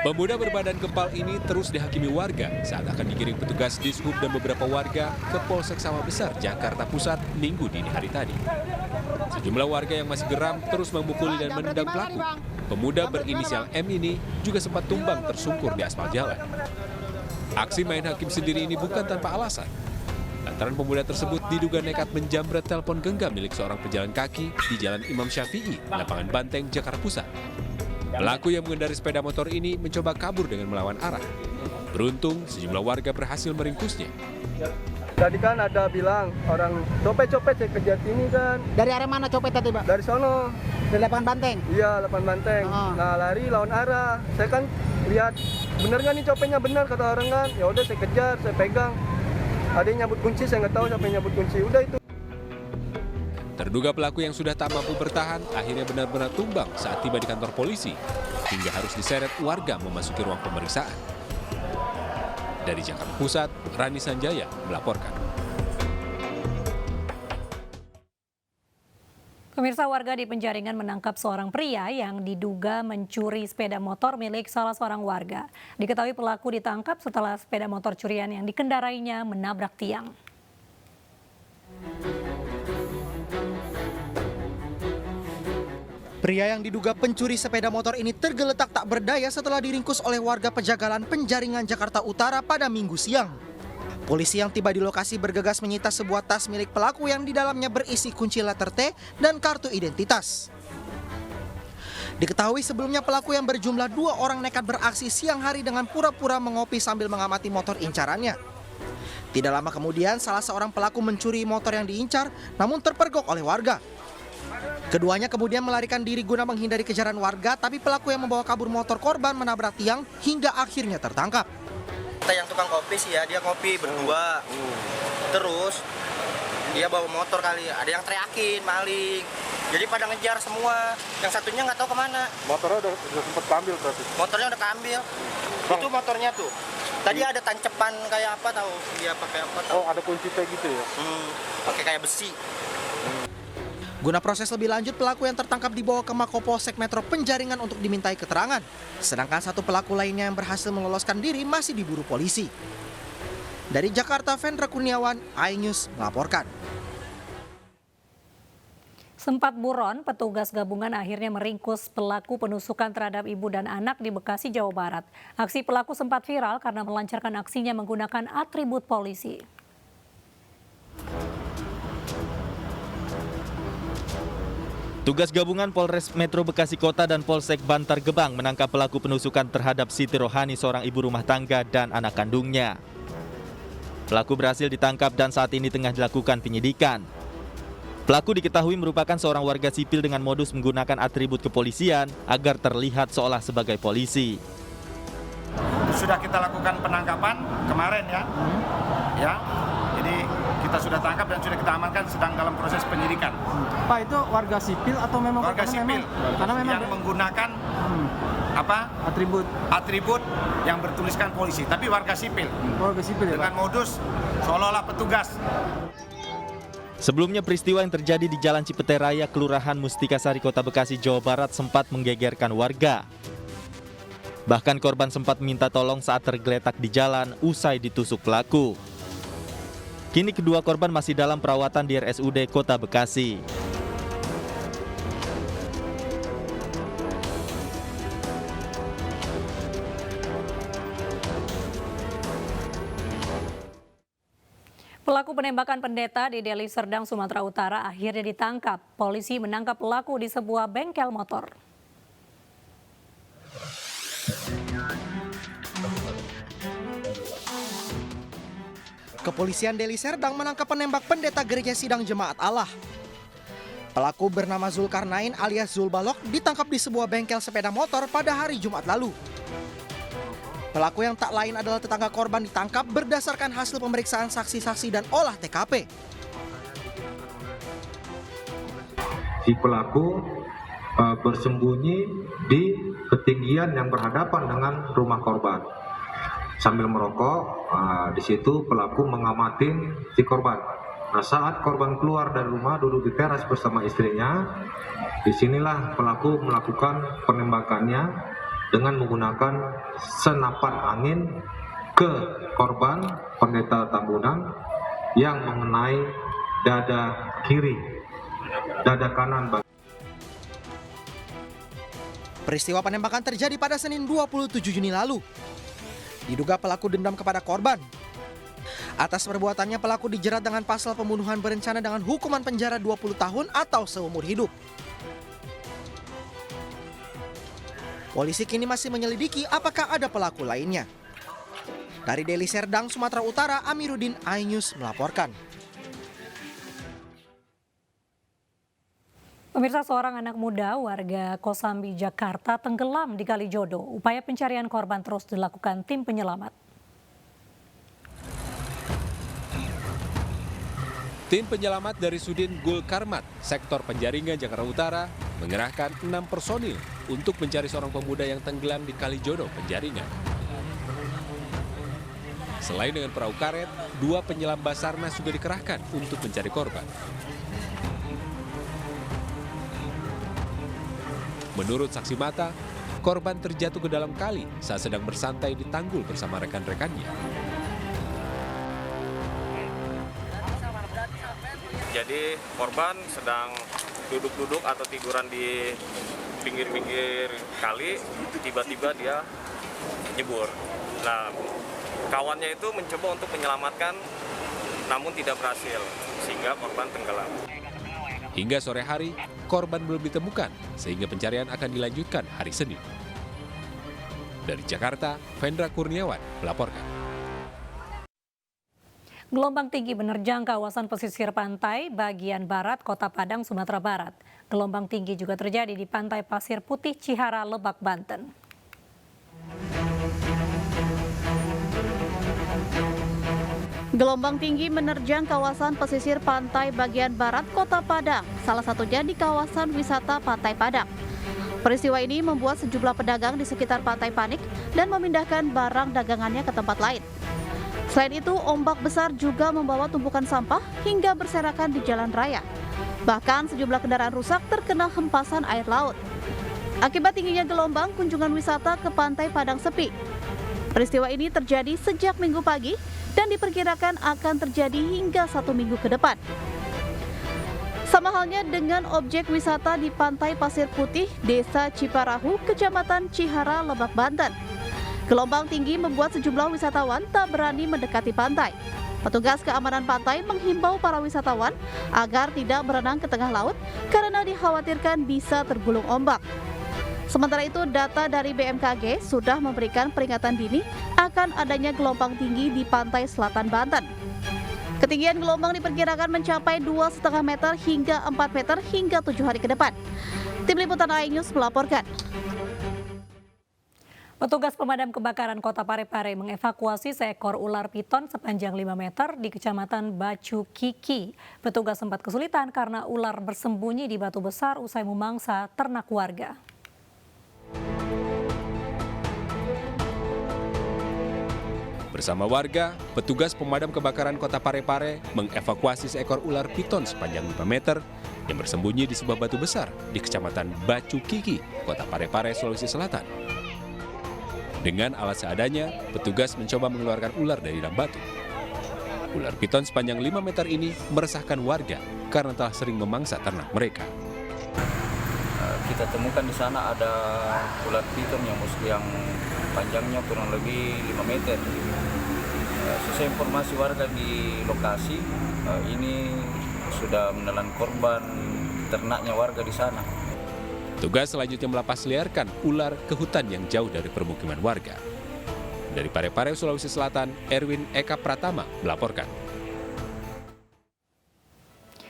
Pemuda berbadan gempal ini terus dihakimi warga saat akan digiring petugas Dishub dan beberapa warga ke Polsek Sawah Besar, Jakarta Pusat, Minggu dini hari tadi. Sejumlah warga yang masih geram terus memukuli dan menendang pelaku. Pemuda berinisial M ini juga sempat tumbang tersungkur di aspal jalan. Aksi main hakim sendiri ini bukan tanpa alasan. Lantaran pemuda tersebut diduga nekat menjamret telepon genggam milik seorang pejalan kaki di Jalan Imam Syafi'i, Lapangan Banteng, Jakarta Pusat. Pelaku yang mengendari sepeda motor ini mencoba kabur dengan melawan arah. Beruntung, sejumlah warga berhasil meringkusnya. Tadi kan ada bilang orang copet-copet saya kejar sini kan. Dari arah mana copet tadi, Pak? Dari sono. Dari Lapangan Banteng? Iya, Lapangan Banteng. Oh. Nah, lari lawan arah. Saya kan lihat, bener nggak nih copetnya? Bener, kata orang kan. Ya udah saya kejar, saya pegang. Ada yang nyabut kunci, saya nggak tahu siapa yang nyabut kunci. Udah itu. Terduga pelaku yang sudah tak mampu bertahan akhirnya benar-benar tumbang saat tiba di kantor polisi, hingga harus diseret warga memasuki ruang pemeriksaan. Dari Jakarta Pusat, Rani Sanjaya melaporkan. Pemirsa, warga di Penjaringan menangkap seorang pria yang diduga mencuri sepeda motor milik salah seorang warga. Diketahui pelaku ditangkap setelah sepeda motor curian yang dikendarainya menabrak tiang. Pria yang diduga pencuri sepeda motor ini tergeletak tak berdaya setelah diringkus oleh warga Pejagalan Penjaringan, Jakarta Utara pada Minggu siang. Polisi yang tiba di lokasi bergegas menyita sebuah tas milik pelaku yang di dalamnya berisi kunci letter T dan kartu identitas. Diketahui sebelumnya pelaku yang berjumlah 2 orang nekat beraksi siang hari dengan pura-pura mengopi sambil mengamati motor incarannya. Tidak lama kemudian salah seorang pelaku mencuri motor yang diincar namun terpergok oleh warga. Keduanya kemudian melarikan diri guna menghindari kejaran warga, tapi pelaku yang membawa kabur motor korban menabrak tiang hingga akhirnya tertangkap. Yang tukang kopi sih ya, dia ngopi berdua. Terus dia bawa motor kali, ada yang teriakin maling. Jadi pada ngejar semua, yang satunya nggak tahu kemana. Motornya udah sempat kambil berarti? Motornya udah keambil. Itu motornya tuh. Tadi ada tancepan kayak apa tahu? Dia pakai apa tahu? Oh, ada kunci kayak gitu ya? Pakai kayak besi. Guna proses lebih lanjut, pelaku yang tertangkap dibawa ke Mako-Polsek Metro Penjaringan untuk dimintai keterangan. Sedangkan satu pelaku lainnya yang berhasil meloloskan diri masih diburu polisi. Dari Jakarta, Vendra Kurniawan, iNews melaporkan. Sempat buron, petugas gabungan akhirnya meringkus pelaku penusukan terhadap ibu dan anak di Bekasi, Jawa Barat. Aksi pelaku sempat viral karena melancarkan aksinya menggunakan atribut polisi. Tugas gabungan Polres Metro Bekasi Kota dan Polsek Bantar Gebang menangkap pelaku penusukan terhadap Siti Rohani, seorang ibu rumah tangga dan anak kandungnya. Pelaku berhasil ditangkap dan saat ini tengah dilakukan penyidikan. Pelaku diketahui merupakan seorang warga sipil dengan modus menggunakan atribut kepolisian agar terlihat seolah sebagai polisi. Sudah kita lakukan penangkapan kemarin ya. Jadi kita sudah tangkap dan sudah kita amankan, sedang dalam proses penyidikan. Pak, itu warga sipil atau memang warga sipil karena memang yang menggunakan atribut yang bertuliskan polisi, tapi warga sipil. Warga sipil ya, dengan modus seolah-olah petugas. Sebelumnya peristiwa yang terjadi di Jalan Cipete Raya, Kelurahan Mustikasari, Kota Bekasi, Jawa Barat sempat menggegerkan warga. Bahkan korban sempat minta tolong saat tergeletak di jalan usai ditusuk pelaku. Kini kedua korban masih dalam perawatan di RSUD Kota Bekasi. Pelaku penembakan pendeta di Deli Serdang, Sumatera Utara akhirnya ditangkap. Polisi menangkap pelaku di sebuah bengkel motor. Kepolisian Deli Serdang menangkap penembak pendeta gereja Sidang Jemaat Allah. Pelaku bernama Zulkarnain alias Zulbalok ditangkap di sebuah bengkel sepeda motor pada hari Jumat lalu. Pelaku yang tak lain adalah tetangga korban ditangkap berdasarkan hasil pemeriksaan saksi-saksi dan olah TKP. Si pelaku bersembunyi di ketinggian yang berhadapan dengan rumah korban. Sambil merokok, di situ pelaku mengamatin si korban. Nah, saat korban keluar dari rumah duduk di teras bersama istrinya, disinilah pelaku melakukan penembakannya dengan menggunakan senapan angin ke korban Pendeta Tambunan yang mengenai dada kiri, dada kanan. Peristiwa penembakan terjadi pada Senin 27 Juni lalu. Diduga pelaku dendam kepada korban. Atas perbuatannya pelaku dijerat dengan pasal pembunuhan berencana dengan hukuman penjara 20 tahun atau seumur hidup. Polisi kini masih menyelidiki apakah ada pelaku lainnya. Dari Deli Serdang, Sumatera Utara, Amiruddin, iNews melaporkan. Pemirsa, seorang anak muda warga Kosambi, Jakarta tenggelam di Kalijodo. Upaya pencarian korban terus dilakukan tim penyelamat. Tim penyelamat dari Sudin Gul Karmat, Sektor Penjaringan Jakarta Utara, mengerahkan 6 personil untuk mencari seorang pemuda yang tenggelam di Kalijodo, Penjaringan. Selain dengan perahu karet, 2 penyelam Basarnas juga dikerahkan untuk mencari korban. Menurut saksi mata, korban terjatuh ke dalam kali saat sedang bersantai di tanggul bersama rekan-rekannya. Jadi korban sedang duduk-duduk atau tiduran di pinggir-pinggir kali, tiba-tiba dia nyebur. Nah, kawannya itu mencoba untuk menyelamatkan, namun tidak berhasil, sehingga korban tenggelam. Hingga sore hari, korban belum ditemukan, sehingga pencarian akan dilanjutkan hari Senin. Dari Jakarta, Vendra Kurniawan melaporkan. Gelombang tinggi menerjang kawasan pesisir pantai bagian barat Kota Padang, Sumatera Barat. Gelombang tinggi juga terjadi di Pantai Pasir Putih, Cihara, Lebak, Banten. Gelombang tinggi menerjang kawasan pesisir pantai bagian barat Kota Padang, salah satunya di kawasan wisata Pantai Padang. Peristiwa ini membuat sejumlah pedagang di sekitar pantai panik dan memindahkan barang dagangannya ke tempat lain. Selain itu, ombak besar juga membawa tumpukan sampah hingga berserakan di jalan raya. Bahkan sejumlah kendaraan rusak terkena hempasan air laut. Akibat tingginya gelombang, kunjungan wisata ke Pantai Padang sepi. Peristiwa ini terjadi sejak Minggu pagi dan diperkirakan akan terjadi hingga 1 minggu ke depan. Sama halnya dengan objek wisata di Pantai Pasir Putih, Desa Ciparahu, Kecamatan Cihara, Lebak, Banten. Gelombang tinggi membuat sejumlah wisatawan tak berani mendekati pantai. Petugas keamanan pantai menghimbau para wisatawan agar tidak berenang ke tengah laut karena dikhawatirkan bisa tergulung ombak. Sementara itu, data dari BMKG sudah memberikan peringatan dini akan adanya gelombang tinggi di pantai selatan Banten. Ketinggian gelombang diperkirakan mencapai 2,5 meter hingga 4 meter hingga 7 hari ke depan. Tim Liputan iNews melaporkan. Petugas pemadam kebakaran Kota Parepare mengevakuasi seekor ular piton sepanjang 5 meter di Kecamatan Bacu Kiki. Petugas sempat kesulitan karena ular bersembunyi di batu besar usai memangsa ternak warga. Bersama warga, petugas pemadam kebakaran Kota Parepare mengevakuasi seekor ular piton sepanjang 5 meter yang bersembunyi di sebuah batu besar di Kecamatan Bacu Kiki, Kota Parepare, Sulawesi Selatan. Dengan alat seadanya, petugas mencoba mengeluarkan ular dari dalam batu. Ular piton sepanjang 5 meter ini meresahkan warga karena telah sering memangsa ternak mereka. Kita temukan di sana ada ular piton yang panjangnya kurang lebih 5 meter. Sesuai informasi warga di lokasi, ini sudah menelan korban ternaknya warga di sana. Tugas selanjutnya melepas liarkan ular ke hutan yang jauh dari permukiman warga. Dari Parepare, Sulawesi Selatan, Erwin Eka Pratama melaporkan.